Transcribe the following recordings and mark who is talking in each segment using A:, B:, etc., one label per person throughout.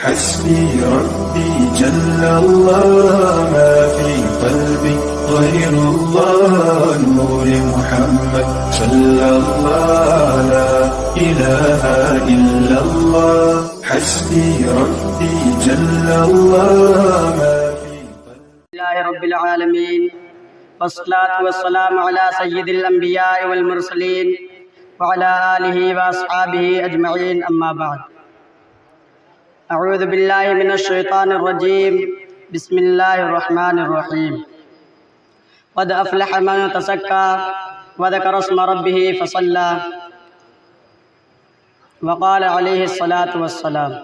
A: حسبي ربي جل الله ما في قلبي غير الله نور محمد صلى الله لا إله إلا الله حسبي ربي جل الله ما في قلبي
B: لله رب العالمين والصلاة والسلام على سيد الأنبياء والمرسلين وعلى آله وأصحابه أجمعين أما بعد أعوذ بالله من الشيطان الرجيم بسم الله الرحمن الرحيم قد أفلح من تزكى وذكر اسم ربه فصلى وقال عليه الصلاة والسلام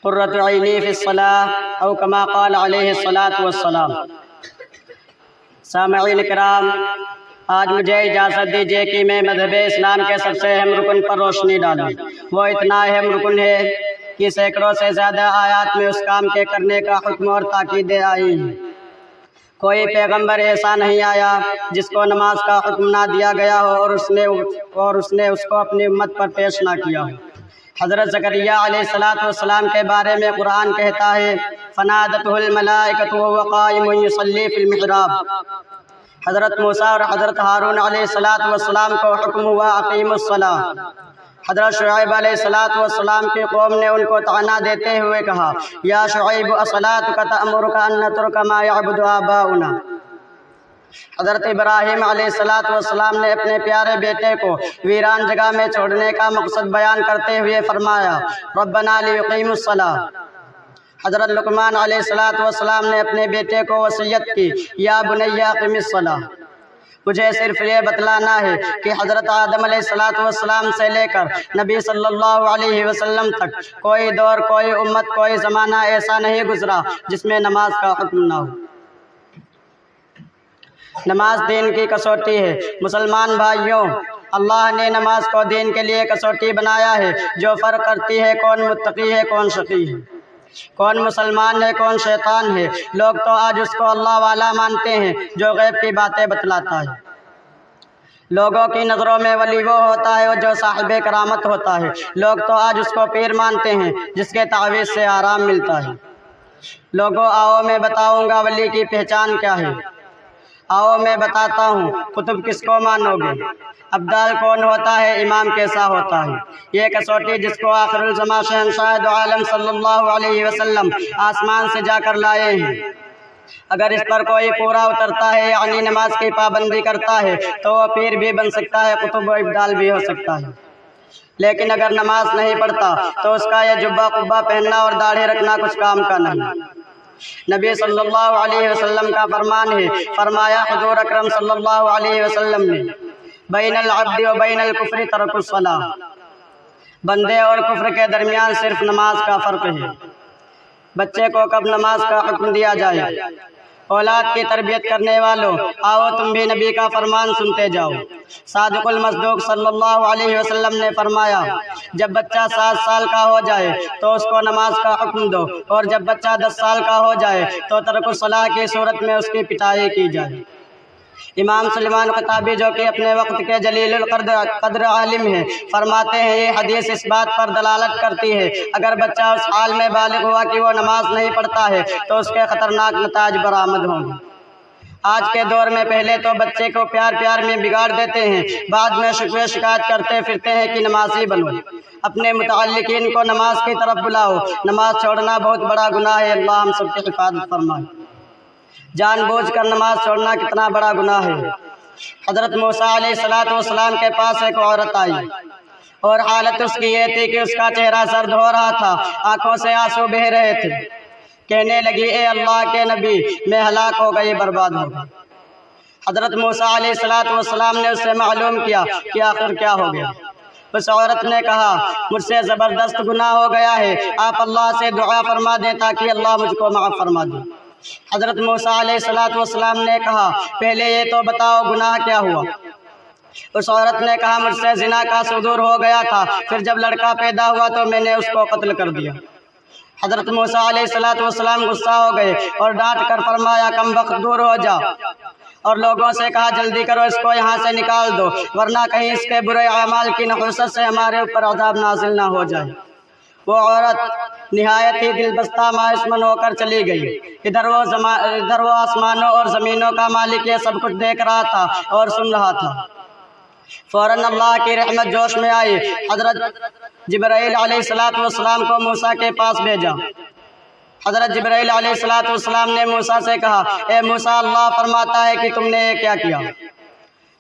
B: قرة عيني في الصلاة أو كما قال عليه الصلاة والسلام۔ سامعین کرام، آج مجھے اجازت دیجیے کہ میں مذہب اسلام کے سب سے اہم رکن پر روشنی ڈالوں۔ وہ اتنا اہم رکن ہے کہ سینکڑوں سے زیادہ آیات میں اس کام کے کرنے کا حکم اور تاکیدیں آئی ہیں۔ کوئی پیغمبر ایسا نہیں آیا جس کو نماز کا حکم نہ دیا گیا ہو اور اس نے اس کو اپنی امت پر پیش نہ کیا ہو۔ حضرت زکریا علیہ السلام کے بارے میں قرآن کہتا ہے فنادته الملائکۃ وهو قائم یصلی فی المحراب۔ حضرت موسیٰ اور حضرت ہارون علیہ السلام کو حکم ہوا اقیموا الصلاۃ۔ حضرت شعیب علیہ السلام کی قوم نے ان کو طعنہ دیتے ہوئے کہا یا شعیب اصلاتک تأمرک ان نترک ما یعبد آباؤنا۔ حضرت ابراہیم علیہ السلام نے اپنے پیارے بیٹے کو ویران جگہ میں چھوڑنے کا مقصد بیان کرتے ہوئے فرمایا ربنا لیقیموا الصلاۃ۔ حضرت لقمان علیہ السلام نے اپنے بیٹے کو وصیت کی یا بنی اقم الصلاۃ۔ مجھے صرف یہ بتلانا ہے کہ حضرت آدم علیہ السلام سے لے کر نبی صلی اللہ علیہ وسلم تک کوئی دور، کوئی امت، کوئی زمانہ ایسا نہیں گزرا جس میں نماز کا حکم نہ ہو۔ نماز دین کی کسوٹی ہے۔ مسلمان بھائیوں، اللہ نے نماز کو دین کے لیے کسوٹی بنایا ہے جو فرق کرتی ہے کون متقی ہے کون شقی ہے، کون مسلمان ہے کون شیطان ہے۔ لوگ تو آج اس کو اللہ والا مانتے ہیں جو غیب کی باتیں بتلاتا ہے۔ لوگوں کی نظروں میں ولی وہ ہوتا ہے جو صاحب کرامت ہوتا ہے۔ لوگ تو آج اس کو پیر مانتے ہیں جس کے تعویذ سے آرام ملتا ہے۔ لوگوں، آؤ میں بتاؤں گا ولی کی پہچان کیا ہے۔ آؤ میں بتاتا ہوں قطب کس کو مانو گے، ابدال کون ہوتا ہے، امام کیسا ہوتا ہے۔ یہ کسوٹی جس کو آخر الزمان شہنشاہ دو عالم صلی اللہ علیہ وسلم آسمان سے جا کر لائے ہیں، اگر اس پر کوئی پورا اترتا ہے یعنی نماز کی پابندی کرتا ہے تو وہ پیر بھی بن سکتا ہے، قطب و ابدال بھی ہو سکتا ہے۔ لیکن اگر نماز نہیں پڑھتا تو اس کا یہ جبہ قبہ پہننا اور داڑھی رکھنا کچھ کام کا نہیں۔ نبی صلی اللہ علیہ وسلم کا فرمان ہے، فرمایا حضور اکرم صلی اللہ علیہ وسلم نے بین العبد و بین الکفر ترک الصلاۃ۔ بندے اور کفر کے درمیان صرف نماز کا فرق ہے۔ بچے کو کب نماز کا حکم دیا جائے؟ اولاد کی تربیت کرنے والوں، آؤ تم بھی نبی کا فرمان سنتے جاؤ۔ صادق المصدوق صلی اللہ علیہ وسلم نے فرمایا جب بچہ 7 سال کا ہو جائے تو اس کو نماز کا حکم دو، اور جب بچہ 10 سال کا ہو جائے تو ترک الصلاۃ کی صورت میں اس کی پٹائی کی جائے۔ امام سلیمان خطابی جو کہ اپنے وقت کے جلیل القدر عالم ہیں، فرماتے ہیں یہ حدیث اس بات پر دلالت کرتی ہے اگر بچہ اس حال میں بالغ ہوا کہ وہ نماز نہیں پڑھتا ہے تو اس کے خطرناک نتائج برآمد ہوں گے۔ آج کے دور میں پہلے تو بچے کو پیار پیار میں بگاڑ دیتے ہیں، بعد میں شکوے شکایت کرتے پھرتے ہیں کہ نمازی بنو۔ اپنے متعلقین کو نماز کی طرف بلاؤ۔ نماز چھوڑنا بہت بڑا گناہ ہے، اللہ ہم سب کی حفاظت فرمائے۔ جان بوجھ کر نماز چھوڑنا کتنا بڑا گناہ ہے۔ حضرت موسیٰ علیہ السلام کے پاس ایک عورت آئی اور حالت اس کی یہ تھی کہ اس کا چہرہ سرد ہو رہا تھا، آنکھوں سے آنسو بہہ رہے تھے۔ کہنے لگی اے اللہ کے نبی، میں ہلاک ہو گئی، برباد ہو گئی۔ حضرت موسیٰ علیہ السلام نے اس سے معلوم کیا کہ آخر کیا ہو گیا۔ اس عورت نے کہا مجھ سے زبردست گناہ ہو گیا ہے، آپ اللہ سے دعا فرما دیں تاکہ اللہ مجھ کو معاف فرما دے۔ حضرت موسیٰ علیہ السلام نے کہا پہلے یہ تو بتاؤ گناہ کیا ہوا۔ اس عورت نے کہا مجھ سے زنا کا صدور ہو گیا تھا، پھر جب لڑکا پیدا ہوا تو میں نے اس کو قتل کر دیا۔ حضرت موسیٰ علیہ السلام غصہ ہو گئے اور ڈانٹ کر فرمایا کم بخت دور ہو جا، اور لوگوں سے کہا جلدی کرو اس کو یہاں سے نکال دو، ورنہ کہیں اس کے برے اعمال کی نحوست سے ہمارے اوپر عذاب نازل نہ ہو جائے۔ وہ عورت نہایت ہی دل بستہ مایوس ہو کر چلی گئی۔ ادھر وہ آسمانوں اور زمینوں کا مالک یہ سب کچھ دیکھ رہا تھا اور سن رہا تھا۔ فوراً اللہ کی رحمت جوش میں آئی۔ حضرت جبرائیل علیہ السلام کو موسیٰ کے پاس بھیجا۔ حضرت جبرائیل علیہ السلام نے موسیٰ سے کہا، اے موسیٰ، اللہ فرماتا ہے کہ تم نے یہ کیا کیا؟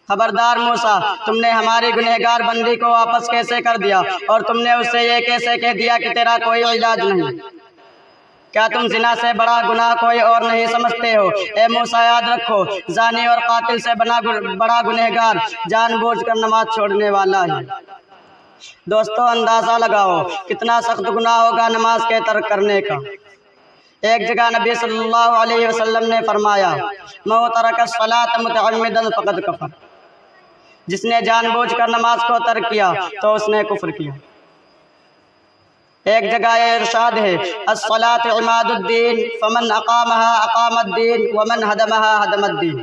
B: خبردار موسیٰ، تم نے ہماری گنہگار بندی کو واپس کیسے کر دیا، اور تم نے اس سے یہ کیسے کہہ دیا کہ تیرا کوئی علاج نہیں؟ کیا تم زنا سے بڑا گناہ کوئی اور نہیں سمجھتے ہو؟ اے موسیٰ، یاد رکھو، زانی اور قاتل سے بڑا گنہگار جان بوجھ کر نماز چھوڑنے والا ہے۔ دوستو، اندازہ لگاؤ کتنا سخت گناہ ہوگا نماز کے ترک کرنے کا۔ ایک جگہ نبی صلی اللہ علیہ وسلم نے فرمایا، من ترک الصلاۃ متعمدا فقد کفر۔ جس نے جان بوجھ کر نماز کو ترک کیا تو اس نے کفر کیا۔ ایک جگہ یہ ارشاد ہے، الصلاۃ عماد الدین فمن اقامها اقام الدین ومن هدمها هدم الدین۔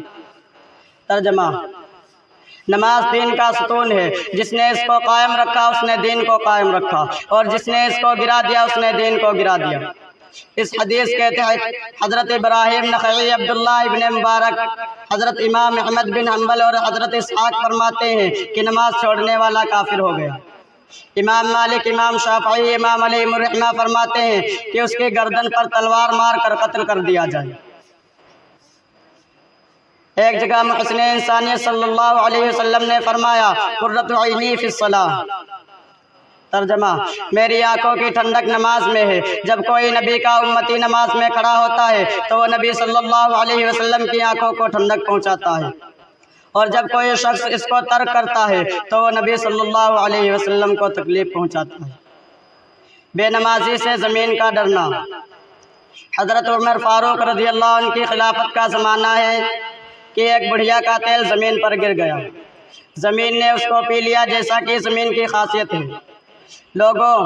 B: ترجمہ، نماز دین کا ستون ہے، جس نے اس کو قائم رکھا اس نے دین کو قائم رکھا، اور جس نے اس کو گرا دیا اس نے دین کو گرا دیا۔ اس حدیث کے تحت حضرت ابراہیم نخعی، عبداللہ ابن مبارک، حضرت امام احمد بن حنبل اور حضرت اسحاق فرماتے ہیں کہ نماز چھوڑنے والا کافر ہو گیا۔ امام مالک، امام شافعی، امام علیہ الرحمہ فرماتے ہیں کہ اس کی گردن پر تلوار مار کر قتل کر دیا جائے۔ ایک جگہ محسن انسانیت صلی اللہ علیہ وسلم نے فرمایا، قرۃ عینی فی الصلاۃ۔ ترجمہ، میری آنکھوں کی ٹھنڈک نماز میں ہے۔ جب کوئی نبی کا امتی نماز میں کھڑا ہوتا ہے تو وہ نبی صلی اللہ علیہ وسلم کی آنکھوں کو ٹھنڈک پہنچاتا ہے، اور جب کوئی شخص اس کو ترک کرتا ہے تو وہ نبی صلی اللہ علیہ وسلم کو تکلیف پہنچاتا ہے۔ بے نمازی سے زمین کا ڈرنا۔ حضرت عمر فاروق رضی اللہ عنہ کی خلافت کا زمانہ ہے کہ ایک بڑھیا کا تیل زمین پر گر گیا۔ زمین نے اس کو پی لیا، جیسا کہ زمین کی خاصیت ہے۔ لوگوں،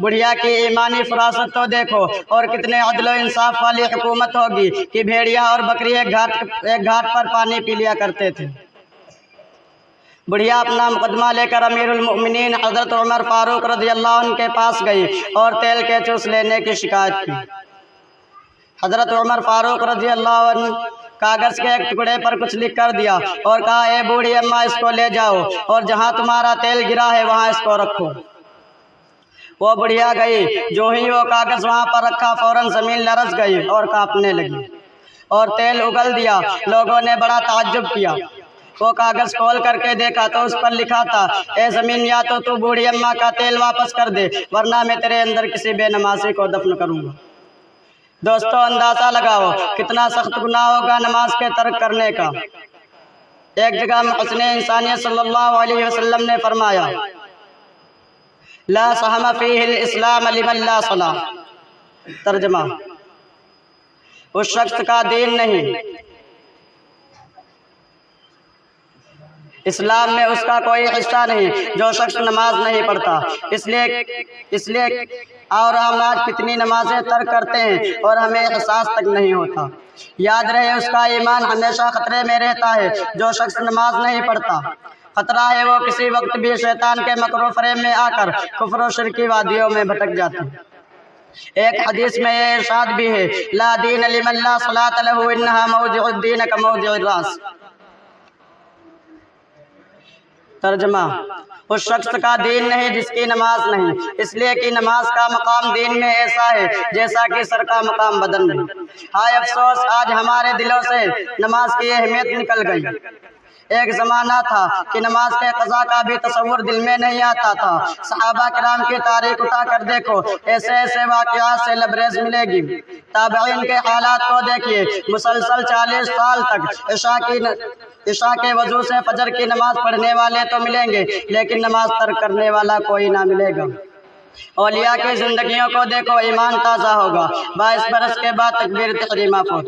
B: بڑھیا کی ایمانی فراست تو دیکھو، اور کتنے عدل و انصاف والی حکومت ہوگی کہ بھیڑیا اور بکری ایک گھاٹ پر پانی پی لیا کرتے تھے۔ بڑھیا اپنا مقدمہ لے کر امیر المؤمنین حضرت عمر فاروق رضی اللہ عنہ کے پاس گئی اور تیل کے چوس لینے کی شکایت کی۔ حضرت عمر فاروق رضی اللہ عنہ کاغذ کے ایک ٹکڑے پر کچھ لکھ کر دیا اور کہا، اے بوڑھی اماں، اس کو لے جاؤ اور جہاں تمہارا تیل گرا ہے وہاں اس کو رکھو۔ وہ بڑھیا گئی، جو ہی وہ کاغذ وہاں پر رکھا فوراً زمین لرز گئی اور کانپنے لگی اور تیل اگل دیا۔ لوگوں نے بڑا تعجب کیا۔ وہ کاغذ کھول کر کے دیکھا تو اس پر لکھا تھا، اے زمین، یا تو بوڑھی اماں کا تیل واپس کر دے، ورنہ میں تیرے اندر کسی بے نمازی کو دفن کروں گا۔ دوستو، اندازہ لگاؤ کتنا سخت گناہ ہوگا نماز کے ترک کرنے کا۔ ایک جگہ محسن انسانیت صلی اللہ علیہ وسلم نے فرمایا، لا سہم فیہ الاسلام لمن لا صلاۃ۔ ترجمہ، اس شخص کا دین نہیں، اسلام میں اس کا کوئی حصہ نہیں جو شخص نماز نہیں پڑھتا۔ اس لیے اور ہم آج کتنی نمازیں ترک کرتے ہیں اور ہمیں احساس تک نہیں ہوتا۔ یاد رہے، اس کا ایمان ہمیشہ خطرے میں رہتا ہے جو شخص نماز نہیں پڑھتا۔ خطرہ ہے وہ کسی وقت بھی شیطان کے مکر و فریب میں آ کر کفر و شرک کی وادیوں میں بھٹک جاتا ہے۔ ایک حدیث میں یہ ارشاد بھی ہے، لا دین لمن لا صلاۃ لہ انہا موضع الدین کموضع الراس۔ ترجمہ، اس شخص کا دین نہیں جس کی نماز نہیں، اس لیے کہ نماز کا مقام دین میں ایسا ہے جیسا کہ سر کا مقام بدن میں۔ ہائے افسوس، آج ہمارے دلوں سے نماز کی اہمیت نکل گئی۔ ایک زمانہ تھا کہ نماز کے قضا کا بھی تصور دل میں نہیں آتا تھا۔ صحابہ کرام کی تاریخ اٹھا کر دیکھو، ایسے ایسے واقعات سے لبریز ملے گی۔ تابعین کے حالات کو دیکھیے، مسلسل 40 سال تک عشاء کے وضو سے فجر کی نماز پڑھنے والے تو ملیں گے، لیکن نماز ترک کرنے والا کوئی نہ ملے گا۔ اولیاء کی زندگیوں کو دیکھو، ایمان تازہ ہوگا، 22 برس کے بعد تکبیر تحریمہ فوت۔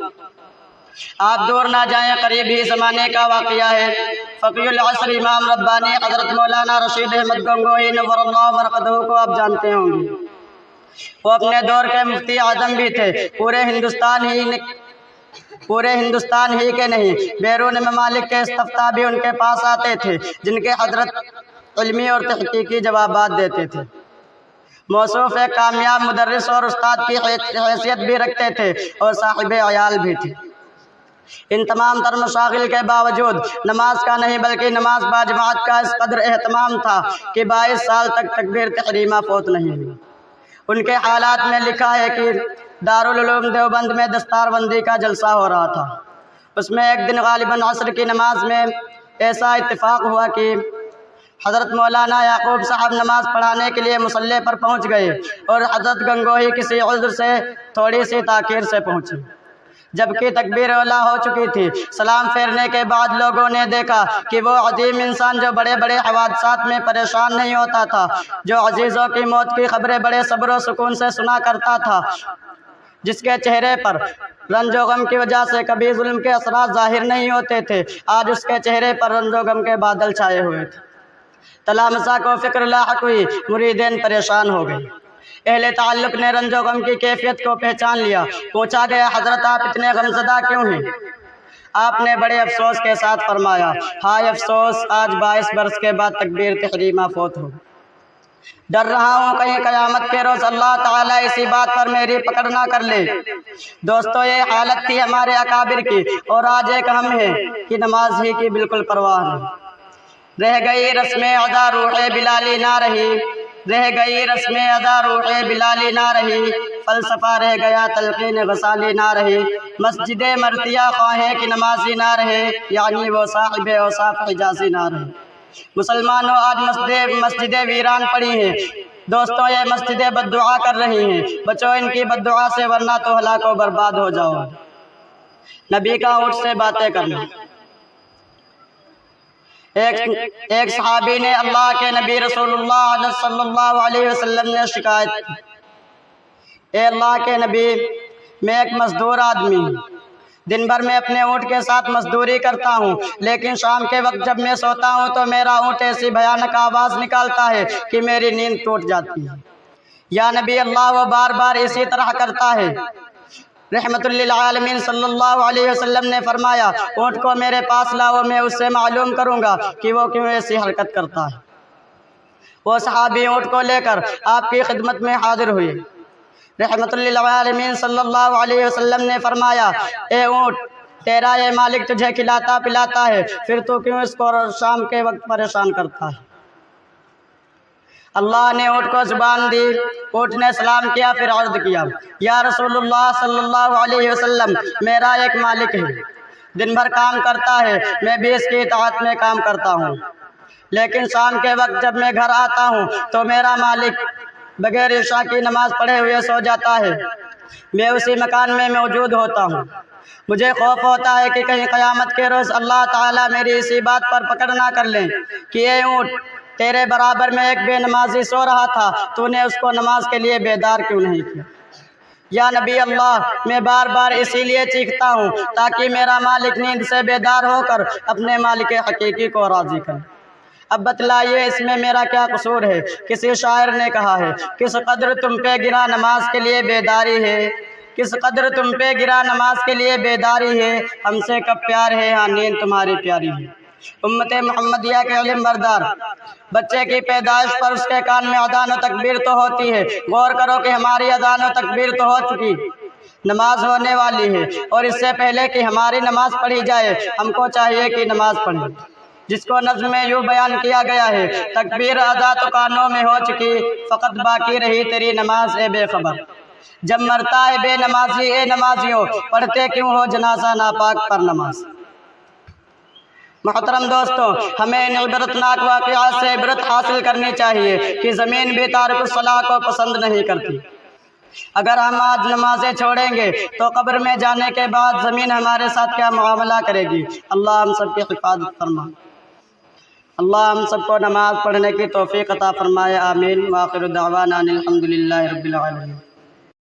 B: آپ دور نہ جائیں، قریب ہی زمانے کا واقعہ ہے۔ فقیہ العصر امام ربانی حضرت مولانا رشید احمد گنگوہی نور اللہ برکتہ کو آپ جانتے ہوں گے۔ وہ اپنے دور کے مفتی اعظم بھی تھے۔ پورے ہندوستان ہی کے نہیں، بیرون ممالک کے استفتاء بھی ان کے پاس آتے تھے، جن کے حضرت علمی اور تحقیقی جوابات دیتے تھے۔ موصوف ایک کامیاب مدرس اور استاد کی حیثیت بھی رکھتے تھے اور صاحب عیال بھی تھے۔ ان تمام تر مشاغل کے باوجود نماز کا نہیں بلکہ نماز با جماعت کا اس قدر اہتمام تھا کہ 22 سال تک تکبیر تحریمہ فوت نہیں ہوئی۔ ان کے حالات میں لکھا ہے کہ دارالعلوم دیوبند میں دستار بندی کا جلسہ ہو رہا تھا۔ اس میں ایک دن غالباً عصر کی نماز میں ایسا اتفاق ہوا کہ حضرت مولانا یعقوب صاحب نماز پڑھانے کے لیے مصلی پر پہنچ گئے اور حضرت گنگوہی کسی عذر سے تھوڑی سی تاخیر سے پہنچے، جبکہ تکبیر اولیٰ ہو چکی تھی۔ سلام پھیرنے کے بعد لوگوں نے دیکھا کہ وہ عظیم انسان جو بڑے بڑے حوادثات میں پریشان نہیں ہوتا تھا، جو عزیزوں کی موت کی خبریں بڑے صبر و سکون سے سنا کرتا تھا، جس کے چہرے پر رنج و غم کی وجہ سے کبھی ظلم کے اثرات ظاہر نہیں ہوتے تھے، آج اس کے چہرے پر رنج و غم کے بادل چھائے ہوئے تھے۔ تلامسہ کو فکر لاحق ہوئی، مریدین پریشان ہو گئے۔ اہل تعلق نے رنج و غم کی کیفیت کو پہچان لیا۔ پوچھا گیا، حضرت آپ اتنے غمزدہ کیوں ہیں؟ آپ نے بڑے افسوس کے ساتھ فرمایا، ہائے افسوس، آج 22 برس کے بعد تکبیر تحریمہ فوت ہو۔ ڈر رہا ہوں کہیں قیامت کے روز اللہ تعالیٰ اسی بات پر میری پکڑ نہ کر لے۔ دوستو، یہ حالت تھی ہمارے اکابر کی، اور آج ایک ہم ہے کہ نماز ہی کی بالکل پرواہ نہیں۔ رہ گئی رسم ادا روح بلالی نہ رہی، رہ گئی رسم ادا روح بلالی نہ رہی، فلسفہ رہ گیا تلقین غزالی نہ رہی، مسجد مرتیہ خواہیں کہ نمازی نہ رہے، یعنی وہ صاحب اوصاف حجازی نہ رہے۔ مسلمانوں، آج مسجدیں ویران پڑی ہیں۔ دوستوں، یہ مسجدیں بد دعا کر رہی ہیں، بچو ان کی بد دعا سے ورنہ تو ہلاک و برباد ہو جاؤ۔ نبی کا اونٹ سے باتیں کرنا۔ ایک صحابی نے اللہ کے نبی رسول اللہ صلی اللہ علیہ وسلم نے شکایت کی، اے اللہ کے نبی، میں ایک مزدور آدمی ہوں، دن بھر میں اپنے اونٹ کے ساتھ مزدوری کرتا ہوں، لیکن شام کے وقت جب میں سوتا ہوں تو میرا اونٹ ایسی بھیانک آواز نکالتا ہے کہ میری نیند ٹوٹ جاتی ہے۔ یا نبی اللہ، وہ بار بار اسی طرح کرتا ہے۔ رحمت للعالمین صلی اللہ علیہ وسلم نے فرمایا، اونٹ کو میرے پاس لاؤ، میں اس سے معلوم کروں گا کہ وہ کیوں ایسی حرکت کرتا ہے۔ وہ صحابی اونٹ کو لے کر آپ کی خدمت میں حاضر ہوئے۔ رحمت للعالمین صلی اللہ علیہ وسلم نے فرمایا، اے اونٹ، تیرا یہ مالک تجھے کھلاتا پلاتا ہے، پھر تو کیوں اس کو شام کے وقت پریشان کرتا ہے؟ اللہ نے اونٹ کو زبان دی، اونٹ نے سلام کیا، پھر عرض کیا، یا رسول اللہ صلی اللہ علیہ وسلم، میرا ایک مالک ہے، دن بھر کام کرتا ہے، میں بھی اس کی اطاعت میں کام کرتا ہوں، لیکن شام کے وقت جب میں گھر آتا ہوں تو میرا مالک بغیر عشاء کی نماز پڑھے ہوئے سو جاتا ہے۔ میں اسی مکان میں موجود ہوتا ہوں، مجھے خوف ہوتا ہے کہ کہیں قیامت کے روز اللہ تعالیٰ میری اسی بات پر پکڑ نہ کر لیں کہ اے اونٹ، تیرے برابر میں ایک بے نمازی سو رہا تھا، تو نے اس کو نماز کے لیے بیدار کیوں نہیں کیا؟ یا نبی اللہ، میں بار بار اسی لیے چیختا ہوں تاکہ میرا مالک نیند سے بیدار ہو کر اپنے مالک حقیقی کو راضی کرے۔ اب بتلائیے اس میں میرا کیا قصور ہے؟ کسی شاعر نے کہا ہے، کس قدر تم پہ گرا نماز کے لیے بیداری ہے، کس قدر تم پہ گرا نماز کے لیے بیداری ہے، ہم سے کب پیار ہے، ہاں نیند تمہاری پیاری ہے۔ امت محمدیہ کے علم بردار، بچے کی پیدائش پر اس کے کان میں اذان و تکبیر تو ہوتی ہے، غور کرو کہ ہماری اذان و تکبیر تو ہو چکی، نماز ہونے والی ہے، اور اس سے پہلے کہ ہماری نماز پڑھی جائے ہم کو چاہیے کہ نماز پڑھیں، جس کو نظم میں یوں بیان کیا گیا ہے، تکبیر اذان تو کانوں میں ہو چکی، فقط باقی رہی تیری نماز اے بے خبر۔ جب مرتا ہے بے نمازی اے نمازیوں، پڑھتے کیوں ہو جنازہ ناپاک پر نماز۔ محترم دوستوں، ہمیں ان عبرتناک واقعات سے عبرت حاصل کرنی چاہیے کہ زمین بھی تارک الصلاح کو پسند نہیں کرتی۔ اگر ہم آج نمازیں چھوڑیں گے تو قبر میں جانے کے بعد زمین ہمارے ساتھ کیا معاملہ کرے گی؟ اللہ ہم سب کی حفاظت فرما، اللہ ہم سب کو نماز پڑھنے کی توفیق عطا فرمائے، آمین۔ وآخر دعوانا الحمدللہ رب العالمین۔